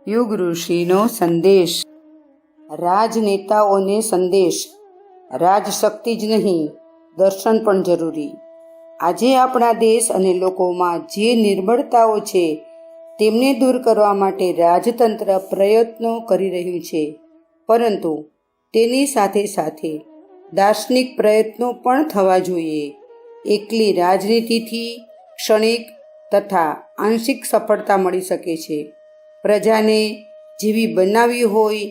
યુગ ઋષિનો સંદેશ. રાજનેતાઓને સંદેશ. રાજશક્તિ જ નહીં, દર્શન પણ જરૂરી. આજે આપણા દેશ અને લોકોમાં જે નિર્બળતાઓ છે તેમને દૂર કરવા માટે રાજતંત્ર પ્રયત્નો કરી રહ્યું છે, પરંતુ તેની સાથે સાથે દાર્શનિક પ્રયત્નો પણ થવા જોઈએ. એકલી રાજનીતિથી ક્ષણિક તથા આંશિક સફળતા મળી શકે છે. પ્રજાને જેવી બનાવવી હોય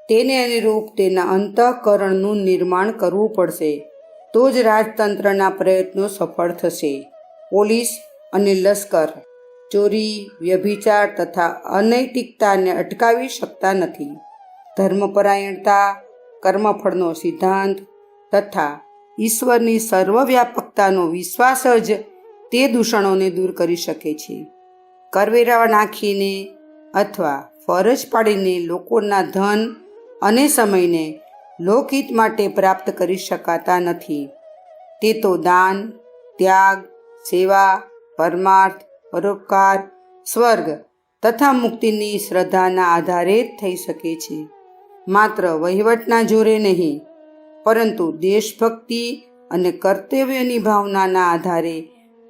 તેને અનુરૂપ તેના અંતઃકરણનું નિર્માણ કરવું પડશે, તો જ રાજતંત્રના પ્રયત્નો સફળ થશે. પોલીસ અને લશ્કર ચોરી, વ્યભિચાર તથા અનૈતિકતાને અટકાવી શકતા નથી. ધર્મપરાયણતા, કર્મફળનો સિદ્ધાંત તથા ઈશ્વરની સર્વવ્યાપકતાનો વિશ્વાસ જ તે દૂષણોને દૂર કરી શકે છે. કરવેરા નાખીને અથવા ફરજ પાડીને લોકોના ધન અને સમયને લોકહિત માટે પ્રાપ્ત કરી શકાતા નથી. તે તો દાન, ત્યાગ, સેવા, પરમાર્થ, પરોપકાર, સ્વર્ગ તથા મુક્તિની શ્રદ્ધાના આધારે જ થઈ શકે છે. માત્ર વહીવટના જોરે નહીં, પરંતુ દેશભક્તિ અને કર્તવ્યની ભાવનાના આધારે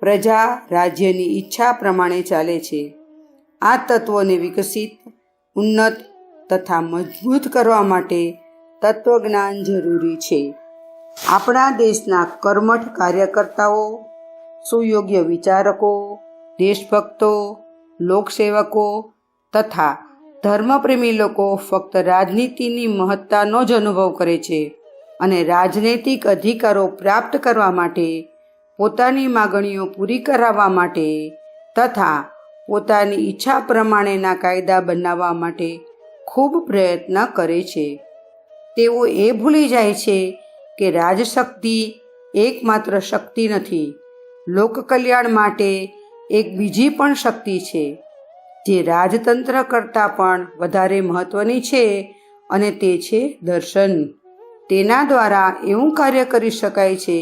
પ્રજા રાજ્યની ઈચ્છા પ્રમાણે ચાલે છે. આ તત્વોને વિકસિત, ઉન્નત તથા મજબૂત કરવા માટે તત્વજ્ઞાન જરૂરી છે. આપણા દેશના કર્મઠ કાર્યકર્તાઓ, સુયોગ્ય વિચારકો, દેશભક્તો, લોકસેવકો તથા ધર્મપ્રેમી લોકો ફક્ત રાજનીતિની મહત્તાનો જ અનુભવ કરે છે અને રાજનૈતિક અધિકારો પ્રાપ્ત કરવા માટે, પોતાની માગણીઓ પૂરી કરાવવા માટે તથા પોતાની ઈચ્છા પ્રમાણેના કાયદા બનાવવા માટે ખૂબ પ્રયત્ન કરે છે. તેઓ એ ભૂલી જાય છે કે રાજશક્તિ એકમાત્ર શક્તિ નથી. લોકકલ્યાણ માટે એક બીજી પણ શક્તિ છે, જે રાજતંત્ર કરતાં પણ વધારે મહત્વની છે, અને તે છે દર્શન. તેના દ્વારા એવું કાર્ય કરી શકાય છે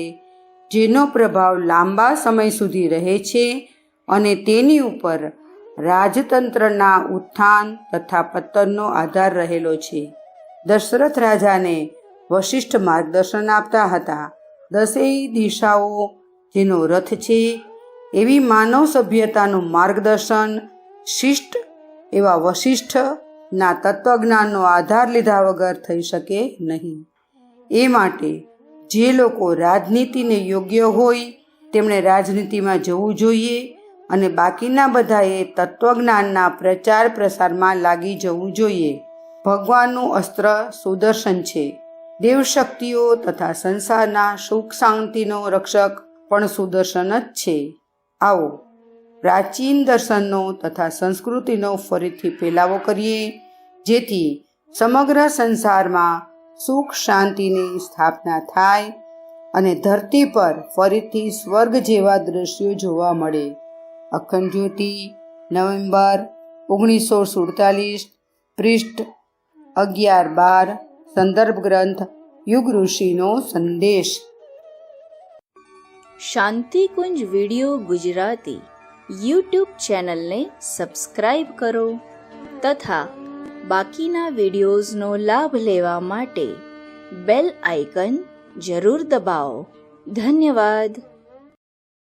જેનો પ્રભાવ લાંબા સમય સુધી રહે છે અને તેની ઉપર રાજતંત્રના ઉત્થાન તથા પતનનો આધાર રહેલો છે. દશરથ રાજાને વશિષ્ઠ માર્ગદર્શન આપતા હતા. 10 દિશાઓ જેનો રથ છે એવી માનવ સભ્યતાનું માર્ગદર્શન શિષ્ટ એવા વશિષ્ઠના તત્વજ્ઞાનનો આધાર લીધા વગર થઈ શકે નહીં. એ માટે જે લોકો રાજનીતિને યોગ્ય હોય તેમણે રાજનીતિમાં જવું જોઈએ અને બાકીના બધાએ તત્વજ્ઞાનના પ્રચાર પ્રસારમાં લાગી જવું જોઈએ. ભગવાનનું અસ્ત્ર સુદર્શન છે. દેવશક્તિઓ તથા સંસારના સુખ શાંતિનો રક્ષક પણ સુદર્શન જ છે. આવો પ્રાચીન દર્શનનો તથા સંસ્કૃતિનો ફરીથી ફેલાવો કરીએ, જેથી સમગ્ર સંસારમાં સુખ શાંતિની સ્થાપના થાય અને ધરતી પર ફરીથી સ્વર્ગ જેવા દ્રશ્યો જોવા મળે. અખંડ જ્યોતિ, નવેમ્બર 1947, પૃષ્ઠ 11-12, સંદર્ભ ગ્રંથ યુગ ઋષિનો સંદેશ. શાંતિકુંજ વિડિયો ગુજરાતી યુટ્યુબ ચેનલને સબસ્ક્રાઇબ કરો તથા બાકીના વિડિયોઝનો લાભ લેવા માટે બેલ આઇકન જરૂર દબાવો. ધન્યવાદ.